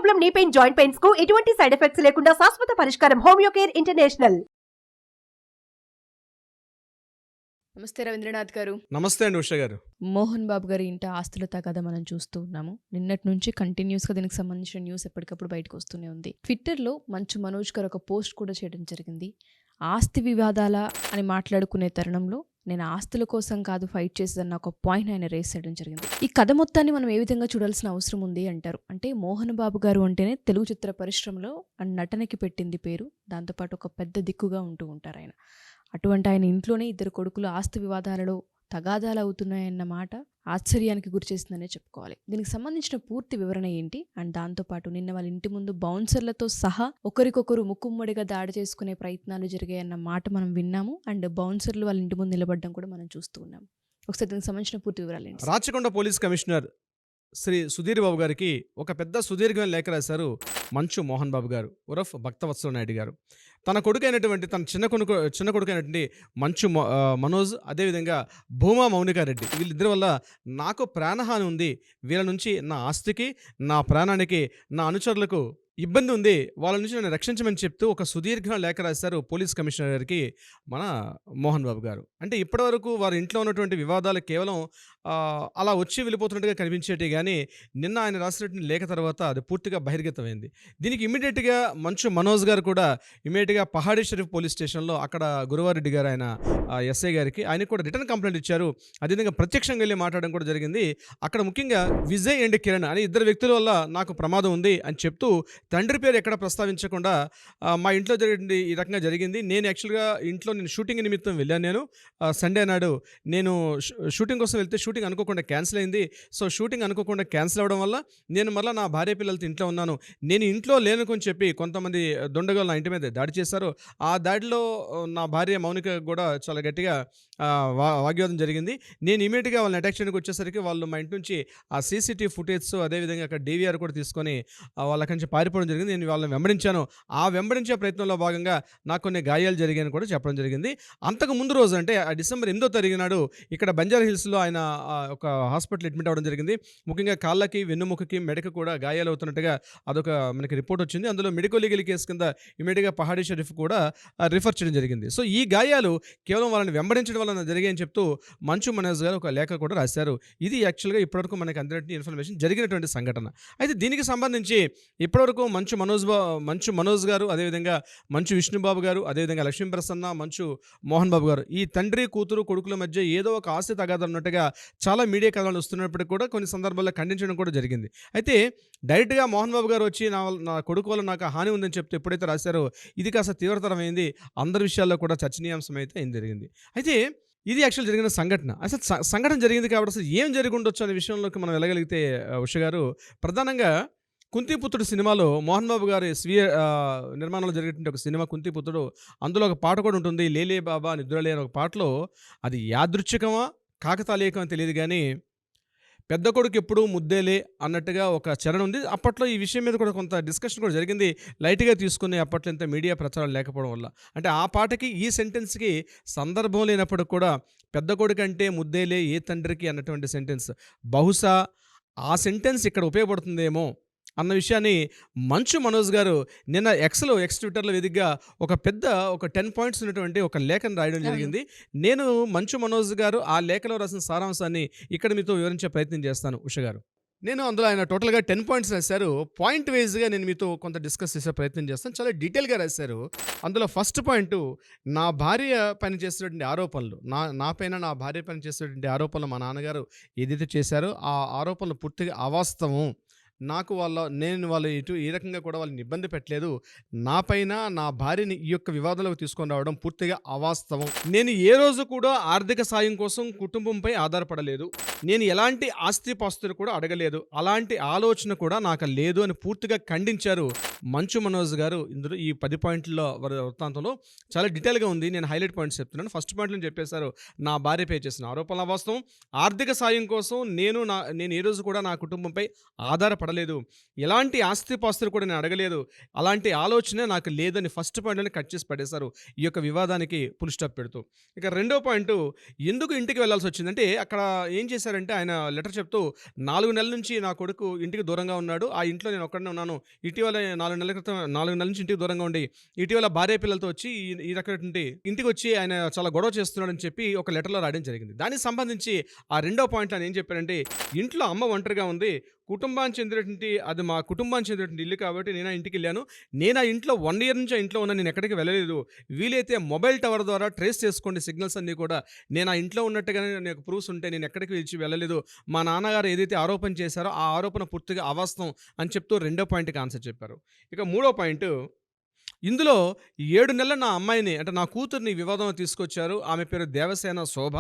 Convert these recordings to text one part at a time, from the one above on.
Problem, knee pain, joint pains కు ఎటువంటి side effects లేకుండా శాశ్వత పరిష్కారం హోమియో కేర్ ఇంటర్నేషనల్. నమస్తే రవీంద్రనాథ్ గారు. నమస్తే అండి ఉష గారు. మోహన్ బాబు గారి ఇంట ఆస్తుల తగాదా మనం చూస్తూ ఉన్నాము. నిన్నటి నుంచి కంటిన్యూస్గా దీనికి సంబంధించిన న్యూస్ ఎప్పటికప్పుడు బయటకు వస్తూనే ఉంది. ట్విట్టర్లో మంచు మనోజ్ గారు ఒక పోస్ట్ కూడా చేయడం జరిగింది. ఆస్తి వివాదాల అని మాట్లాడుకునే తరుణంలో నేను ఆస్తుల కోసం కాదు ఫైట్ చేసేదన్న ఒక పాయింట్ ఆయన రేస్ చేయడం జరిగింది. ఈ కథ మొత్తాన్ని మనం ఏ విధంగా చూడాల్సిన అవసరం ఉంది అంటారు? అంటే మోహన్ బాబు గారు అంటేనే తెలుగు చిత్ర పరిశ్రమలో నటనకి పెట్టింది పేరు. దాంతోపాటు ఒక పెద్ద దిక్కుగా ఉంటూ ఉంటారు ఆయన. అటువంటి ఆయన ఇంట్లోనే ఇద్దరు కొడుకులు ఆస్తి వివాదాలలో తగాదాలు అవుతున్నాయన్న మాట ఆశ్చర్యానికి గురిచేసిందనే చెప్పుకోవాలి. దీనికి సంబంధించిన పూర్తి వివరణ ఏంటి, అండ్ దాంతోపాటు నిన్న వాళ్ళ ఇంటి ముందు బౌన్సర్లతో సహా ఒకరికొకరు ముక్కుమ్మడిగా దాడి చేసుకునే ప్రయత్నాలు జరిగాయన్న మాట మనం విన్నాము. అండ్ బౌన్సర్లు వాళ్ళ ఇంటి ముందు నిలబడడం కూడా మనం చూస్తూ ఉన్నాము. ఒకసారి దీనికి సంబంధించిన పూర్తి వివరాలు ఏంటి? రాచకొండ పోలీస్ కమిషనర్ శ్రీ సుధీర్ బాబు గారికి ఒక పెద్ద సుదీర్ఘమైన లేఖ రాశారు మంచు మోహన్ బాబు గారు ఉరఫ్ భక్తవత్సల నాయుడు గారు. తన కొడుకైనటువంటి తన చిన్న కొడుకైనటువంటి మంచు మనోజ్, అదేవిధంగా భూమా మౌనికారెడ్డి, వీళ్ళిద్దరి వల్ల నాకు ప్రాణహాని ఉంది. వీళ్ళ నుంచి నా ఆస్తికి, నా ప్రాణానికి, నా అనుచరులకు ఇబ్బంది ఉంది. వాళ్ళ నుంచి నన్ను రక్షించమని చెప్తూ ఒక సుదీర్ఘ లేఖ రాశారు పోలీస్ కమిషనర్ గారికి మన మోహన్ బాబు గారు. అంటే ఇప్పటివరకు వారి ఇంట్లో ఉన్నటువంటి వివాదాలు కేవలం అలా వచ్చి వెళ్ళిపోతున్నట్టుగా కనిపించేటి, కానీ నిన్న ఆయన రాసినటువంటి లేఖ తర్వాత అది పూర్తిగా బహిర్గతమైంది. దీనికి ఇమీడియట్గా మంచు మనోజ్ గారు కూడా ఇమీడియట్గా పహాడీ షరీఫ్ పోలీస్ స్టేషన్లో అక్కడ గురువారెడ్డి గారు ఆయన ఎస్ఐ గారికి ఆయనకు కూడా రిటర్న్ కంప్లైంట్ ఇచ్చారు. అదేవిధంగా ప్రత్యక్షంగా వెళ్ళి మాట్లాడడం కూడా జరిగింది. అక్కడ ముఖ్యంగా విజయ్ అండ్ కిరణ్ అని ఇద్దరు వ్యక్తుల వల్ల నాకు ప్రమాదం ఉంది అని చెప్తూ తండ్రి పేరు ఎక్కడ ప్రస్తావించకుండా మా ఇంట్లో జరిగింది ఈ రకంగా జరిగింది. నేను యాక్చువల్గా ఇంట్లో నేను షూటింగ్ నిమిత్తం వెళ్ళాను. నేను సండే నాడు నేను షూటింగ్ కోసం వెళ్తే షూటింగ్ అనుకోకుండా క్యాన్సిల్ అయింది. సో షూటింగ్ అనుకోకుండా క్యాన్సిల్ అవ్వడం వల్ల నేను మళ్ళీ నా భార్య పిల్లలతో ఇంట్లో ఉన్నాను. నేను ఇంట్లో లేనుకొని చెప్పి కొంతమంది దొండగలు నా ఇంటి మీద దాడి చేశారు. ఆ దాడిలో నా భార్య మౌనిక కూడా చాలా గట్టిగా వాగ్వాదం జరిగింది. నేను ఇమీడియట్గా వాళ్ళని అటాక్ చేయడానికి వచ్చేసరికి వాళ్ళు మా ఇంటి నుంచి ఆ సీసీటీవీ ఫుటేజ్, అదేవిధంగా అక్కడ డీవీఆర్ కూడా తీసుకొని వాళ్ళకి నుంచి పారిపోవడం జరిగింది. నేను వాళ్ళని వెంబడించాను. ఆ వెంబడించే ప్రయత్నంలో భాగంగా నాకు కొన్ని గాయాలు జరిగాయని కూడా చెప్పడం జరిగింది. అంతకు ముందు రోజు అంటే డిసెంబర్ 8వ తారీఖు నాడు ఇక్కడ బంజారా హిల్స్లో ఆయన ఒక హాస్పిటల్ అడ్మిట్ అవ్వడం జరిగింది. ముఖ్యంగా కాళ్ళకి, వెన్నుముకకి, మెడకు కూడా గాయాలు అవుతున్నట్టుగా అదొక మనకి రిపోర్ట్ వచ్చింది. అందులో మెడికల్ లీగల్ కేసు కింద ఇమీడియట్గా పహాడీ షరీఫ్ కూడా రిఫర్ చేయడం జరిగింది. సో ఈ గాయాలు కేవలం వాళ్ళని వెంబడించడం వల్ల జరిగాయని చెప్తూ మంచు మనోజ్ గారు ఒక లేఖ కూడా రాశారు. ఇది యాక్చువల్గా ఇప్పటివరకు మనకి అందినటువంటి ఇన్ఫర్మేషన్, జరిగినటువంటి సంఘటన. అయితే దీనికి సంబంధించి ఇప్పటివరకు మంచు మనోజ్ గారు, అదేవిధంగా మంచు విష్ణుబాబు గారు, అదేవిధంగా లక్ష్మీ ప్రసన్న, మంచు మోహన్ బాబు గారు, ఈ తండ్రి కూతురు కొడుకుల మధ్య ఏదో ఒక ఆస్తి తగాదాలు ఉన్నట్టుగా చాలా మీడియా కథనాలు వస్తున్నప్పటికీ కూడా కొన్ని సందర్భాల్లో ఖండించడం కూడా జరిగింది. అయితే డైరెక్ట్గా మోహన్ బాబు గారు వచ్చి నా కొడుకు వల్ల నాకు హాని ఉందని చెప్తే ఎప్పుడైతే రాశారో ఇది కాస్త తీవ్రతరమైంది. అందరి విషయాల్లో కూడా చర్చనీయాంశం అయితే ఏం జరిగింది. అయితే ఇది యాక్చువల్ జరిగిన సంఘటన. అసలు సంఘటన జరిగింది కాబట్టి అసలు ఏం జరిగి ఉండొచ్చు అనే విషయంలోకి మనం వెళ్ళగలిగితే ఉష గారు, ప్రధానంగా కుంతిపుత్రుడు సినిమాలో మోహన్ బాబు గారి స్వీయ నిర్మాణంలో జరిగేటువంటి ఒక సినిమా కుంతిపుత్రుడు, అందులో ఒక పాట కూడా ఉంటుంది, లేలే బాబా నిద్రలే అనే ఒక పాటలో. అది యాదృచ్ఛికమా కాకతాళీయకమా తెలియదు, కానీ పెద్ద కొడుకు ఎప్పుడూ ముద్దేలే అన్నట్టుగా ఒక చరణం ఉంది. అప్పట్లో ఈ విషయం మీద కూడా కొంత డిస్కషన్ కూడా జరిగింది. లైట్గా తీసుకుని అప్పట్లో ఇంత మీడియా ప్రచారం లేకపోవడం వల్ల, అంటే ఆ పాటకి ఈ సెంటెన్స్కి సందర్భం లేనప్పటికి కూడా పెద్ద కొడుకు అంటే ముద్దేలే ఏ తండ్రికి అన్నటువంటి సెంటెన్స్ బహుశా ఆ సెంటెన్స్ ఇక్కడ ఉపయోగపడుతుందేమో అన్న విషయాన్ని మంచు మనోజ్ గారు నిన్న ఎక్స్ ట్విట్టర్లో వేదికగా ఒక 10 పాయింట్స్ ఉన్నటువంటి ఒక లేఖను రాయడం జరిగింది. నేను మంచు మనోజ్ గారు ఆ లేఖలో రాసిన సారాంశాన్ని ఇక్కడ మీతో వివరించే ప్రయత్నం చేస్తాను ఉష గారు. నేను అందులో ఆయన టోటల్గా 10 పాయింట్స్ రాశారు. పాయింట్ వైజ్గా నేను మీతో కొంత డిస్కస్ చేసే ప్రయత్నం చేస్తాను. చాలా డీటెయిల్గా రాశారు. అందులో ఫస్ట్ పాయింట్, నా భార్య పని చేసేటువంటి ఆరోపణలు, నా పైన నా భార్య పని చేసేటువంటి ఆరోపణలు మా నాన్నగారు ఏదైతే చేశారో ఆ ఆరోపణలు పూర్తిగా అవాస్తవం. నేను వాళ్ళు ఈ రకంగా కూడా వాళ్ళని ఇబ్బంది పెట్టలేదు. నా పైన నా భార్యని ఈ యొక్క వివాదంలోకి తీసుకొని రావడం పూర్తిగా అవాస్తవం. నేను ఏ రోజు కూడా ఆర్థిక సాయం కోసం కుటుంబంపై ఆధారపడలేదు. నేను ఎలాంటి ఆస్తిపాస్తులు కూడా అడగలేదు. అలాంటి ఆలోచన కూడా నాకు లేదు అని పూర్తిగా ఖండించారు మంచు మనోజ్ గారు. ఇందులో ఈ 10 పాయింట్ల వృత్తాంతంలో చాలా డీటెయిల్గా ఉంది. నేను హైలైట్ పాయింట్స్ చెప్తున్నాను. ఫస్ట్ పాయింట్లో చెప్పేశారు, నా భార్యపై చేసిన ఆరోపణల అవాస్తవం. ఆర్థిక సాయం కోసం నేను ఏ రోజు కూడా నా కుటుంబంపై ఆధారపడలేదు. ఎలాంటి ఆస్తిపాస్తులు కూడా నేను అడగలేదు. అలాంటి ఆలోచన నాకు లేదని ఫస్ట్ పాయింట్లోనే కట్ చేసి పడేశారు ఈ యొక్క వివాదానికి ఫుల్ స్టాప్ పెడుతూ. ఇక రెండో పాయింట్, ఎందుకు ఇంటికి వెళ్లాల్సి వచ్చిందంటే అక్కడ ఏం చేశారు చేశారంటే ఆయన లెటర్ చెప్తూ 4 నెలల నుంచి నా కొడుకు ఇంటికి దూరంగా ఉన్నాడు. ఆ ఇంట్లో నేను ఒక్కడినే ఉన్నాను. ఇటీవల 4 నెలల క్రితం 4 నెలల నుంచి ఇంటికి దూరంగా ఉండి, ఇటీవల భార్య పిల్లలతో వచ్చి ఈ రకమైనటువంటి ఇంటికొచ్చి ఆయన చాలా గొడవ చేస్తున్నాడని చెప్పి ఒక లెటర్‌లో రాయడం జరిగింది. దానికి సంబంధించి ఆ రెండో పాయింట్‌లో ఆయన ఏం చెప్పారంటే, ఇంట్లో అమ్మ ఒంటరిగా ఉంది. మా కుటుంబానికి చెందినటువంటి ఇల్లు కాబట్టి నేను ఆ ఇంటికెళ్ళాను. నేను ఆ ఇంట్లో 1 ఇయర్ నుంచి ఆ ఇంట్లో ఉన్నాను. నేను ఎక్కడికి వెళ్ళలేదు. వీలైతే మొబైల్ టవర్ ద్వారా ట్రేస్ చేసుకోండి సిగ్నల్స్ అన్నీ కూడా. నేను ఆ ఇంట్లో ఉన్నట్టుగానే నాకు ప్రూఫ్స్ ఉంటే నేను ఎక్కడికి వెళ్ళలేదు. మా నాన్నగారు ఏదైతే ఆరోపణ చేశారో ఆ ఆరోపణ పూర్తిగా అవాస్తవం అని చెప్తూ రెండో పాయింట్‌కి ఆన్సర్ చెప్పారు. ఇక మూడో పాయింట్, ఇందులో 7 నెలల నా అమ్మాయిని అంటే నా కూతుర్ని వివాదంలో తీసుకొచ్చారు. ఆమె పేరు దేవసేన శోభ.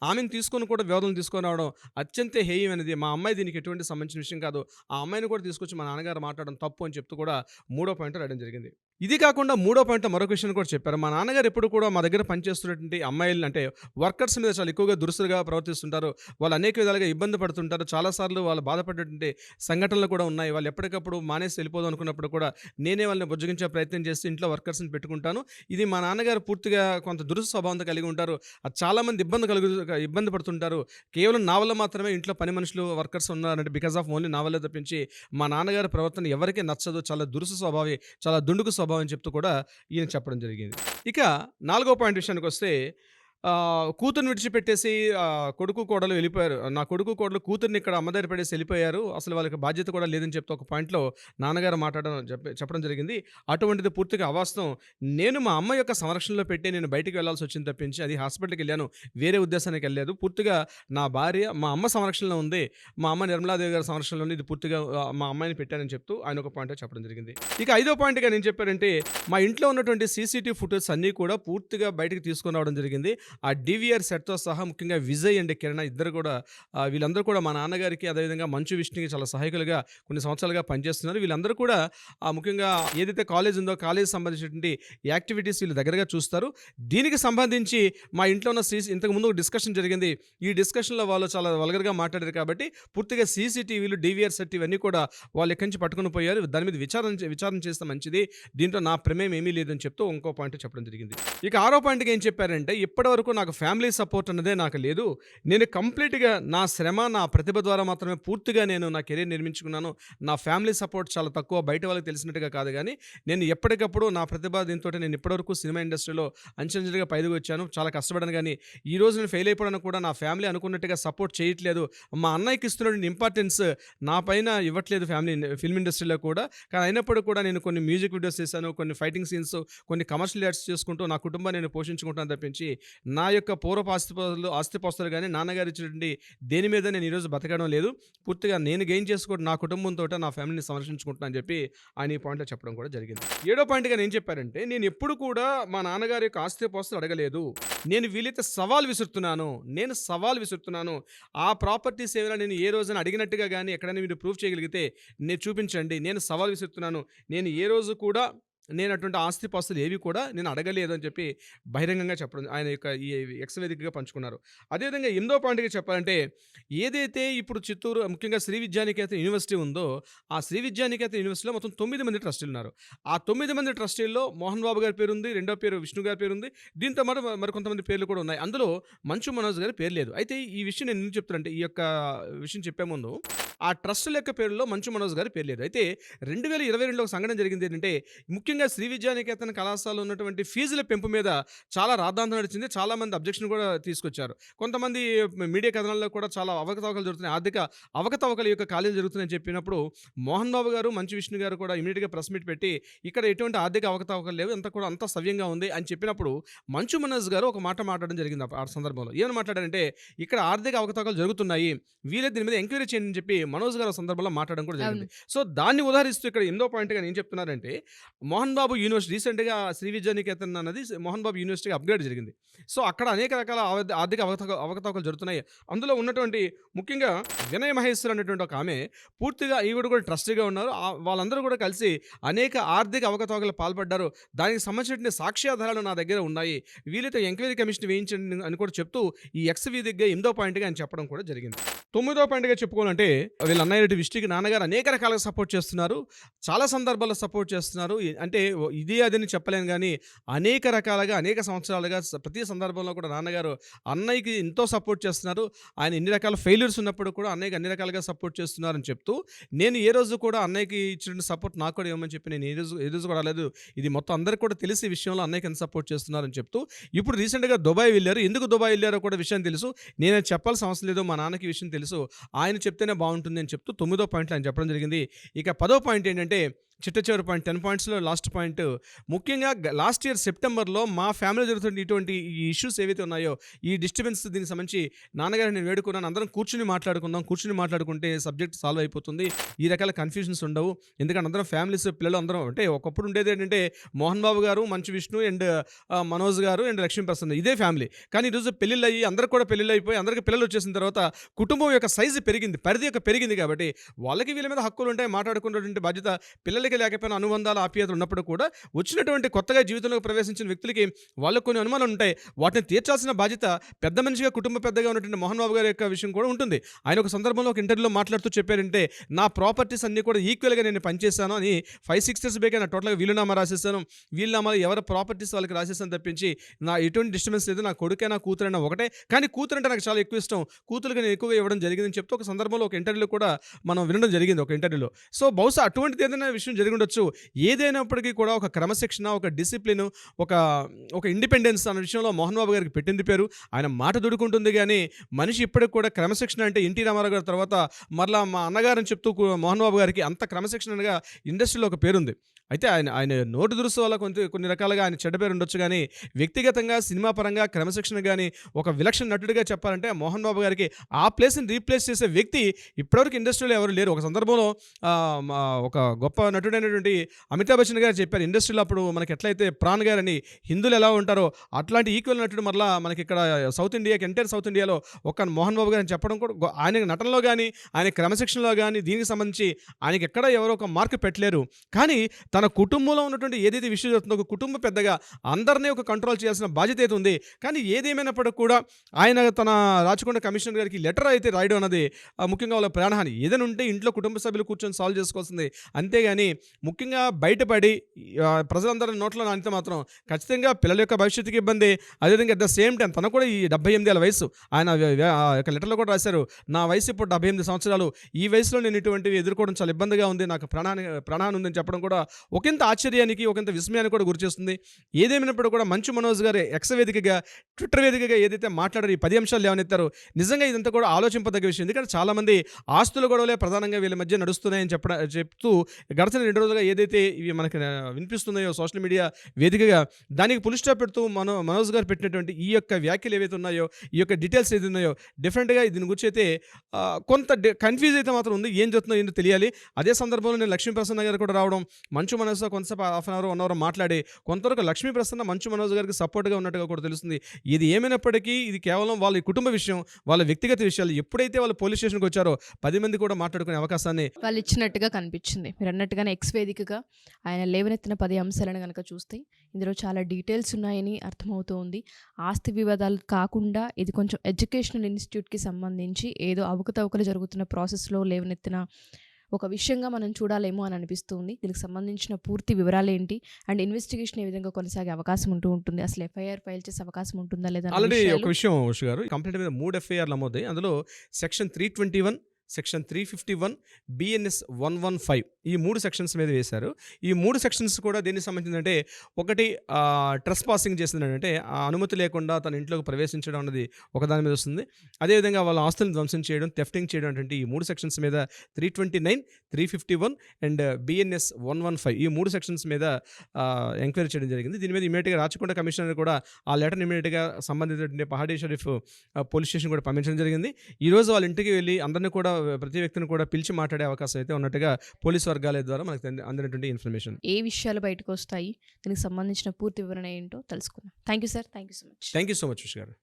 ఆమెను తీసుకొని కూడా వివాదం తీసుకొని రావడం అత్యంత హేయమైనది. మా అమ్మాయి దీనికి ఎటువంటి సంబంధించిన విషయం కాదు. ఆ అమ్మాయిని కూడా తీసుకొచ్చి మా నాన్నగారు మాట్లాడడం తప్పు అని చెప్తూ కూడా మూడో పాయింట్ రాయడం జరిగింది. ఇది కాకుండా మూడో పాయింట్‌లో మరొక విషయాన్ని కూడా చెప్పారు. మా నాన్నగారు ఎప్పుడు కూడా మా దగ్గర పనిచేస్తున్నటువంటి అమ్మాయిలు అంటే వర్కర్స్ మీద చాలా ఎక్కువగా దురుసుగా ప్రవర్తిస్తుంటారు. వాళ్ళు అనేక విధాలుగా ఇబ్బంది పడుతుంటారు. చాలా సార్లు వాళ్ళు బాధపడేటువంటి సంఘటనలు కూడా ఉన్నాయి. వాళ్ళు ఎప్పటికప్పుడు మానేసి వెళ్ళిపోదాం అనుకున్నప్పుడు కూడా నేనే వాళ్ళని బుజ్జగించే ప్రయత్నం చేసి ఇంట్లో వర్కర్స్‌ని పెట్టుకుంటాను. ఇది మా నాన్నగారు పూర్తిగా కొంత దురుసు స్వభావంతో కలిగి ఉంటారు. అది చాలామంది ఇబ్బంది పడుతుంటారు. కేవలం నా వల్ల మాత్రమే ఇంట్లో పని మనుషులు వర్కర్స్ ఉన్నారంటే బికాస్ ఆఫ్ ఓన్లీ నా వల్లే తప్పించి మా నాన్నగారి ప్రవర్తన ఎవరికీ నచ్చదు. చాలా దురుసు స్వభావి, చాలా దుండుకు స్వభావం అని చెప్తూ కూడా ఈయన చెప్పడం జరిగింది. ఇక నాలుగో పాయింట్ విషయానికొస్తే కూతుర్ని విడిచిపెట్టేసి కొడుకు కోడలు వెళ్ళిపోయారు. నా కొడుకు కోడలు కూతుర్ని ఇక్కడ అమ్మ దగ్గర పడేసి వెళ్ళిపోయారు. అసలు వాళ్ళకి బాధ్యత కూడా లేదని చెప్తే ఒక పాయింట్‌లో నాన్నగారు చెప్పడం జరిగింది. అటువంటిది పూర్తిగా అవాస్తవం. నేను మా అమ్మ యొక్క సంరక్షణలో పెట్టి నేను బయటికి వెళ్ళాల్సి వచ్చింది తప్పించి అది హాస్పిటల్‌కి వెళ్ళాను. వేరే ఉద్దేశానికి వెళ్ళలేదు. పూర్తిగా నా భార్య మా అమ్మ సంరక్షణలో ఉంది. మా అమ్మ నిర్మలాదేవి గారి సంరక్షణలో ఉంది. ఇది పూర్తిగా మా అమ్మాయిని పెట్టానని చెప్తూ ఆయన ఒక పాయింట్ చెప్పడం జరిగింది. ఇక ఐదో పాయింట్‌గా నేను చెప్పారంటే మా ఇంట్లో ఉన్నటువంటి సీసీటీవీ ఫుటేజ్ అన్నీ కూడా పూర్తిగా బయటికి తీసుకొని రావడం జరిగింది. ఆ డీవీఆర్ సెట్‌తో సహా ముఖ్యంగా విజయ్ అండ్ కిరణ్ ఇద్దరు కూడా వీళ్ళందరూ కూడా మా నాన్నగారికి అదేవిధంగా మంచు విష్ణుకి చాలా సహాయకులుగా కొన్ని సంవత్సరాలుగా పనిచేస్తున్నారు. వీళ్ళందరూ కూడా ముఖ్యంగా ఏదైతే కాలేజ్ ఉందో కాలేజ్ సంబంధించినటువంటి యాక్టివిటీస్ వీళ్ళు దగ్గరగా చూస్తారు. దీనికి సంబంధించి మా ఇంట్లో ఉన్న ఇంతకుముందు డిస్కషన్ జరిగింది. ఈ డిస్కషన్‌లో వాళ్ళు చాలా వల్గర్‌గా మాట్లాడారు కాబట్టి పూర్తిగా సీసీటీవీలు, డీవీఆర్ సెట్ ఇవన్నీ కూడా వాళ్ళు ఎక్కడి నుంచి పట్టుకొని పోయారు. దాని మీద విచారణ చేస్తే మంచిది. దీంట్లో నా ప్రమేయం ఏమీ లేదని చెప్తూ ఇంకో పాయింట్ చెప్పడం జరిగింది. ఇక ఆరో పాయింట్‌గా ఏం చెప్పారంటే ఇప్పటివరకు నాకు ఫ్యామిలీ సపోర్ట్ అన్నదే నాకు లేదు. నేను కంప్లీట్‌గా నా శ్రమ, నా ప్రతిభ ద్వారా మాత్రమే పూర్తిగా నేను నా కెరీర్ నిర్మించుకున్నాను. నా ఫ్యామిలీ సపోర్ట్ చాలా తక్కువ. బయట వాళ్ళకి తెలిసినట్టుగా కాదు గానీ నేను ఎప్పటికప్పుడు నా ప్రతిభ దీంతోటి నేను ఇప్పటివరకు సినిమా ఇండస్ట్రీలో అంచెలంచెలుగా పైకి వచ్చాను. చాలా కష్టపడాను గానీ ఈ రోజు నేను ఫెయిల్ అయిపోవడానికి కూడా నా ఫ్యామిలీ అనుకున్నట్టుగా సపోర్ట్ చేయట్లేదు. మా అన్నయ్యకి ఇస్తున్నటువంటి ఇంపార్టెన్స్ నా పైన ఇవ్వట్లేదు ఫిల్మ్ ఇండస్ట్రీలో కూడా. కానీ అయినప్పటికీ కూడా నేను కొన్ని మ్యూజిక్ వీడియోస్ చేశాను. కొన్ని ఫైటింగ్ సీన్స్, కొన్ని కమర్షియల్ యాడ్స్ చేసుకుంటూ నా కుటుంబాన్ని నేను పోషించుకుంటాను తప్పించి నా యొక్క పూర్వపు ఆస్తిపాస్తులు కానీ నాన్నగారు ఇచ్చినటువంటి దేని మీద నేను ఈరోజు బతకడం లేదు. పూర్తిగా నేను గెయిన్ చేసుకోవడం నా కుటుంబంతో నా ఫ్యామిలీని సంరక్షించుకుంటున్నాను అని చెప్పి ఆయన ఈ పాయింట్లో చెప్పడం కూడా జరిగింది. ఏడో పాయింట్గా నేను చెప్పారంటే నేను ఎప్పుడు కూడా మా నాన్నగారి యొక్క ఆస్తిపాస్తులు అడగలేదు. నేను వీలైతే సవాల్ విసురుతున్నాను. ఆ ప్రాపర్టీస్ ఏమైనా నేను ఏ రోజున అడిగినట్టుగా కానీ ఎక్కడైనా మీరు ప్రూఫ్ చేయగలిగితే నేను చూపించండి. నేను సవాల్ విసురుతున్నాను. నేను ఏ రోజు కూడా నేను అటువంటి ఆస్తిపాస్తులు ఏవి కూడా నేను అడగలేదు అని చెప్పి బహిరంగంగా చెప్పడం ఆయన యొక్క ఈ ఎక్స్ వేదికగా పంచుకున్నారు. అదేవిధంగా 8వ పాయింట్‌గా చెప్పాలంటే ఏదైతే ఇప్పుడు చిత్తూరు ముఖ్యంగా శ్రీ విద్యానికేతన్ యూనివర్సిటీ ఉందో ఆ శ్రీ విద్యానికేతన్ యూనివర్సిటీలో మొత్తం 9 మంది ట్రస్టీలు ఉన్నారు. ఆ 9 మంది ట్రస్టీల్లో మోహన్ బాబు గారి పేరు ఉంది. రెండో పేరు విష్ణు గారి పేరు ఉంది. దీంతో మరి కొంతమంది పేర్లు కూడా ఉన్నాయి. అందులో మంచు మనోజ్ గారి పేరు లేదు. అయితే ఈ విషయం నేను ఎందుకు చెప్తానంటే ఈ యొక్క విషయం చెప్పే ముందు ఆ ట్రస్టుల యొక్క పేరులో మంచు మనోజ్ గారి పేరు లేదు. అయితే 2022లో ఒక సంఘటన జరిగింది ఏంటంటే ముఖ్యంగా శ్రీ విద్యానికేతన్ కళాశాలలో ఉన్నటువంటి ఫీజుల పెంపు మీద చాలా రాద్ధాంతం నడిచింది. చాలామంది అబ్జెక్షన్ కూడా తీసుకొచ్చారు. కొంతమంది మీడియా కథనాల్లో కూడా చాలా అవకతవకలు జరుగుతున్నాయి. ఆర్థిక అవకతవకల యొక్క కాలేజీలు జరుగుతున్నాయని చెప్పినప్పుడు మోహన్ బాబు గారు, మంచు విష్ణు గారు కూడా ఇమీడియట్‌గా ప్రెస్ మీట్ పెట్టి ఇక్కడ ఎటువంటి ఆర్థిక అవకతవకలు లేవు, అంతా సవ్యంగా ఉంది అని చెప్పినప్పుడు మంచు మనోజ్ గారు ఒక మాట మాట్లాడడం జరిగింది. ఆ సందర్భంలో ఏమని మాట్లాడారంటే ఇక్కడ ఆర్థిక అవకతవకలు జరుగుతున్నాయి, వీళ్ళే దీని మీద ఎంక్వైరీ చేయండి అని చెప్పి మనోజ్ గారు సందర్భంలో మాట్లాడడం కూడా జరిగింది. సో దాన్ని ఉదాహరిస్తూ ఇక్కడ 8వ పాయింట్‌గా నేను చెప్తున్నానంటే మోహన్ బాబు యూనివర్సిటీ రీసెంట్‌గా శ్రీ విద్యానికేతన్ అన్నది మోహన్ బాబు యూనివర్సిటీగా అప్‌గ్రేడ్ జరిగింది. సో అక్కడ అనేక రకాల ఆర్థిక అవకతవకలు జరుగుతున్నాయి. అందులో ఉన్నటువంటి ముఖ్యంగా వినయ్ మహేశ్వర్ అనేటువంటి ఒక ఆమె పూర్తిగా ఈవిడ కూడా ట్రస్టీగా ఉన్నారు. వాళ్ళందరూ కూడా కలిసి అనేక ఆర్థిక అవకతవకలు పాల్పడ్డారు. దానికి సంబంధించిన సాక్ష్యాధారాలు నా దగ్గర ఉన్నాయి. వీళ్ళతో ఎంక్వైరీ కమిషన్ వేయించండి అని కూడా చెప్తూ ఈ ఎక్స్ వేదికగా 8వ పాయింట్‌గా ఆయన చెప్పడం కూడా జరిగింది. 9వ పాయింట్‌గా చెప్పుకోవాలంటే వీళ్ళ అన్నయ్య విష్ణుకి నాన్నగారు అనేక రకాలుగా సపోర్ట్ చేస్తున్నారు. చాలా సందర్భాల్లో సపోర్ట్ చేస్తున్నారు. అంటే ఇది అదని చెప్పలేను గానీ, అనేక రకాలుగా, అనేక సంవత్సరాలుగా ప్రతి సందర్భంలో కూడా నాన్నగారు అన్నయ్యకి ఎంతో సపోర్ట్ చేస్తున్నారు. ఆయన ఎన్ని రకాల ఫెయిల్యూర్స్ ఉన్నప్పుడు కూడా అన్నయ్యకి అన్ని రకాలుగా సపోర్ట్ చేస్తున్నారని చెప్తూ, నేను ఏ రోజు కూడా అన్నయ్యకి ఇచ్చిన సపోర్ట్ నాకు కూడా ఇవ్వమని చెప్పి నేను ఏ రోజు కూడా లేదు. ఇది మొత్తం అందరికీ కూడా తెలిసి ఈ విషయంలో అన్నయ్యకి ఎంత సపోర్ట్ చేస్తున్నారని చెప్తూ, ఇప్పుడు రీసెంట్‌గా దుబాయ్ వెళ్లారు. ఎందుకు దుబాయ్ వెళ్లారో కూడా విషయం తెలుసు. నేనది చెప్పాల్సిన అవసరం లేదు. మా నాన్నకి ఈ విషయం తెలుసు. ఆయన చెప్తేనే బావుంటుంది అని చెప్తూ 9వ పాయింట్‌లో ఆయన చెప్పడం జరిగింది. ఇక 10వ పాయింట్ ఏంటంటే, చిట్ట చివరి పాయింట్ 10 పాయింట్స్‌లో లాస్ట్ పాయింట్, ముఖ్యంగా లాస్ట్ ఇయర్ సెప్టెంబర్‌లో మా ఫ్యామిలీలో జరుగుతున్న ఇటువంటి ఈ ఇష్యూస్ ఏవైతే ఉన్నాయో, ఈ డిస్టర్బెన్స్ దీనికి సంబంధించి నాన్నగారిని నేను వేడుకున్నాను. అందరం కూర్చొని మాట్లాడుకుందాం. కూర్చొని మాట్లాడుకుంటే సబ్జెక్ట్ సాల్వ్ అయిపోతుంది. ఈ రకాల కన్‌ఫ్యూజన్స్ ఉండవు. ఎందుకంటే అందరం ఫ్యామిలీస్ పిల్లలు అందరం అంటే ఒకప్పుడు ఉండేది ఏంటంటే మోహన్ బాబు గారు, మంచు విష్ణు అండ్ మనోజ్ గారు అండ్ లక్ష్మీ ప్రసన్న ఇదే ఫ్యామిలీ. కానీ ఈరోజు పెళ్ళిళ్ళయ్యి అందరికి కూడా పెళ్ళిళ్ళైపోయి అందరికి పిల్లలు వచ్చేసిన తర్వాత కుటుంబం యొక్క సైజు పెరిగింది. పరిధి యొక్క పెరిగింది కాబట్టి వాళ్ళకి వీళ్ళ మీద హక్కులు ఉంటాయి. మాట్లాడుకునేటువంటి బాధ్యత పిల్లలకి లేకపోయినా అనుబంధాలు, ఆప్యాయతలు ఉన్నప్పుడు కూడా వచ్చినటువంటి కొత్తగా జీవితంలోకి ప్రవేశించిన వ్యక్తులకి వాళ్ళకు కొన్ని అనుమానాలు ఉంటాయి. వాటిని తీర్చాల్సిన బాధ్యత పెద్ద మనిషిగా, కుటుంబ పెద్దగా ఉన్నటువంటి మోహన్ బాబు గారి యొక్క విషయం కూడా ఉంటుంది. ఆయన ఒక సందర్భంలో ఒక ఇంటర్వ్యూలో మాట్లాడుతూ చెప్పారంటే, నా ప్రాపర్టీస్ అన్నీ కూడా ఈక్వల్‌గా నేను పనిచేశాను అని 5-6 ఇయర్స్ బ్యాక్ నా టోటల్‌గా వీలునామా రాసేసాను. వీలునామాలో ఎవరి ప్రాపర్టీస్ వాళ్ళకి రాసేసాను తప్పించి నా ఎటువంటి డిస్టర్బెన్స్ లేదు. నా కొడుకైనా కూతురైనా ఒకటే. కానీ కూతురు అంటే నాకు చాలా ఎక్కువ ఇష్టం. కూతురుకి నేను ఎక్కువగా ఇవ్వడం జరిగిందని చెప్తూ ఒక సందర్భంలో ఒక ఇంటర్వ్యూలో కూడా మనం వినడం జరిగింది ఒక ఇంటర్వ్యూలో. సో బహుశా అటువంటిది ఏదైనా విషయం జరిగి ఉండొచ్చు. ఏదైనప్పటికీ కూడా ఒక క్రమశిక్షణ, ఒక డిసిప్లిన్, ఒక ఇండిపెండెన్స్ అనే విషయంలో మోహన్ బాబు గారికి పెట్టింది పేరు. ఆయన మాట దుడుకుంటుంది కానీ మనిషి ఇప్పటికి కూడా క్రమశిక్షణ అంటే ఎన్టీ రామారావు గారి తర్వాత మరలా మా అన్నగారని చెప్తూ మోహన్ బాబు గారికి అంత క్రమశిక్షణగా ఇండస్ట్రీలో ఒక పేరుంది. అయితే ఆయన నోటు దురుసు వల్ల కొన్ని రకాలుగా ఆయన చెడ్డ పేరు ఉండొచ్చు కానీ వ్యక్తిగతంగా, సినిమా పరంగా క్రమశిక్షణ కానీ ఒక విలక్షణ నటుడిగా చెప్పాలంటే మోహన్ బాబు గారికి ఆ ప్లేస్ని రీప్లేస్ చేసే వ్యక్తి ఇప్పటివరకు ఇండస్ట్రీలో ఎవరు లేరు. ఒక సందర్భంలో ఒక గొప్ప నటుడైనటువంటి అమితాబ్ బచ్చన్ గారు చెప్పారు, ఇండస్ట్రీలో అప్పుడు మనకి ఎట్లయితే ప్రాణ్ గారని హిందువులు ఎలా ఉంటారో అట్లాంటి ఈక్వల్ నటుడు మరలా మనకి ఇక్కడ సౌత్ ఇండియాకి ఎంటైర్ సౌత్ ఇండియాలో ఒక మోహన్ బాబు గారిని చెప్పడం కూడా ఆయన నటనలో కానీ, ఆయన క్రమశిక్షణలో కానీ దీనికి సంబంధించి ఆయనకి ఎక్కడ ఎవరో ఒక మార్క్ పెట్టలేరు. కానీ తన కుటుంబంలో ఉన్నటువంటి ఏదైతే విషయం జరుగుతుందో ఒక కుటుంబ పెద్దగా అందరినీ ఒక కంట్రోల్ చేయాల్సిన బాధ్యత అయితే ఉంది. కానీ ఏదేమైనప్పటికీ కూడా ఆయన తన రాచకొండ కమిషనర్ గారికి లెటర్ అయితే రాయడం అన్నది ముఖ్యంగా వాళ్ళ ప్రాణహాని. ఏదైనా ఉంటే ఇంట్లో కుటుంబ సభ్యులు కూర్చొని సాల్వ్ చేసుకోవాల్సింది. అంతేగాని ముఖ్యంగా బయటపడి ప్రజలందరి నోట్లో నానితే మాత్రం ఖచ్చితంగా పిల్లల యొక్క భవిష్యత్తుకి ఇబ్బంది. అదేవిధంగా అట్ ద సేమ్ టైం తన కూడా ఈ 78 ఏళ్ళ వయసు. ఆయన యొక్క లెటర్లో కూడా రాశారు, నా వయసు ఇప్పుడు 78 సంవత్సరాలు. ఈ వయసులో నేను ఇటువంటివి ఎదుర్కోవడం చాలా ఇబ్బందిగా ఉంది. నాకు ప్రాణహాని ఉందని చెప్పడం కూడా ఒకంత ఆశ్చర్యానికి, ఒకంత విస్మయానికి కూడా గురిచేస్తుంది. ఏదేమైనప్పుడు కూడా మంచు మనోజ్ గారు ఎక్స్ వేదికగా, ట్విట్టర్ వేదికగా ఏదైతే మాట్లాడారో ఈ 10 అంశాలు లేవనెత్తారో నిజంగా ఇదంతా కూడా ఆలోచింపదగ్గ విషయం. ఎందుకంటే చాలామంది ఆస్తుల గొడవలే ప్రధానంగా వీళ్ళ మధ్య నడుస్తున్నాయని చెప్తూ గడిచిన 2 రోజులుగా ఏదైతే ఇవి మనకి వినిపిస్తున్నాయో సోషల్ మీడియా వేదికగా దానికి పులి స్టాప్ పెడుతూ మనోజ్ గారు పెట్టినటువంటి ఈ యొక్క వ్యాఖ్యలు ఏవైతే ఉన్నాయో, ఈ యొక్క డీటెయిల్స్ ఏది ఉన్నాయో డిఫరెంట్గా దీని గురించి అయితే కొంత కన్ఫ్యూజ్ అయితే మాత్రం ఉంది. ఏం జరుగుతుందో ఏంటో తెలియాలి. అదే సందర్భంలో నేను లక్ష్మీ ప్రసన్న గారు కూడా రావడం, మంచు మనోజ్తో కొంతసేపు హాఫ్ అన్ అవర్ 1 అవర్ మాట్లాడి కొంతవరకు లక్ష్మీ ప్రసన్న మంచు మనోజ్ గారికి సపోర్ట్గా ఉన్నట్టుగా కూడా తెలుస్తుంది. ఇది ఏమైనప్పటికీ ఇది కేవలం వాళ్ళ కుటుంబ విషయం, వాళ్ళ వ్యక్తిగత విషయాలు. ఎప్పుడైతే వాళ్ళు పోలీస్ స్టేషన్కి వచ్చారో 10 మంది కూడా మాట్లాడుకునే అవకాశాన్ని వాళ్ళు ఇచ్చినట్టుగా కనిపించింది. మీరు అన్నట్టుగానే ఎక్స్ వేదికగా ఆయన లేవనెత్తిన 10 అంశాలను కనుక చూస్తే ఇందులో చాలా డీటెయిల్స్ ఉన్నాయని అర్థమవుతూ ఉంది. ఆస్తి వివాదాలు కాకుండా ఇది కొంచెం ఎడ్యుకేషనల్ ఇన్స్టిట్యూట్కి సంబంధించి ఏదో అవకతవకలు జరుగుతున్న ప్రాసెస్లో లేవనెత్తిన ఒక విషయంగా మనం చూడాలేమో అని అనిపిస్తుంది. దీనికి సంబంధించిన పూర్తి వివరాలు ఏంటి అండ్ ఇన్వెస్టిగేషన్ ఏ విధంగా కొనసాగే అవకాశం ఉంటుంది, అసలు ఎఫ్ఐఆర్ ఫైల్ చేసే అవకాశం ఉంటుందా లేదా? ఆల్రెడీ ఒక విషయం ఉష గారు, కంప్లైంట్ మీద 3 ఎఫ్ఐఆర్లు నమోదాయి. అందులో సెక్షన్ 321, సెక్షన్ 351, BNS 115 ఈ 3 సెక్షన్స్ మీద వేశారు. ఈ 3 సెక్షన్స్ కూడా దేనికి సంబంధించిందంటే, ఒకటి ట్రెస్ పాసింగ్ చేసిందంటే అనుమతి లేకుండా తన ఇంట్లోకి ప్రవేశించడం అన్నది ఒకదాని మీద వస్తుంది. అదేవిధంగా వాళ్ళ ఆస్తులను ధ్వంసం చేయడం, థెఫ్టింగ్ చేయడం అంటే ఈ 3 సెక్షన్స్ మీద 329, 351 అండ్ BNS 115 ఈ 3 సెక్షన్స్ మీద ఎంక్వైరీ చేయడం జరిగింది. దీని మీద ఇమీడియట్గా రాచకొండ కమిషనర్ కూడా ఆ లెటర్ ఇమీడియట్గా సంబంధిత పహాడీ షరీఫ్ పోలీస్ స్టేషన్ కూడా పంపించడం జరిగింది. ఈరోజు వాళ్ళ ఇంటికి వెళ్ళి అందరినీ కూడా ప్రతి వ్యక్తిని కూడా పిలిచి మాట్లాడే అవకాశం అయితే ఉన్నట్టుగా పోలీస్ వర్గాల ద్వారా మనకు అందినటువంటి ఇన్ఫర్మేషన్. ఏ విషయాలు బయటకు వస్తాయి, దీనికి సంబంధించిన పూర్తి వివరణ ఏంటో తెలుసుకుందాం. Thank you sir, thank you so much. Thank you so much గారు.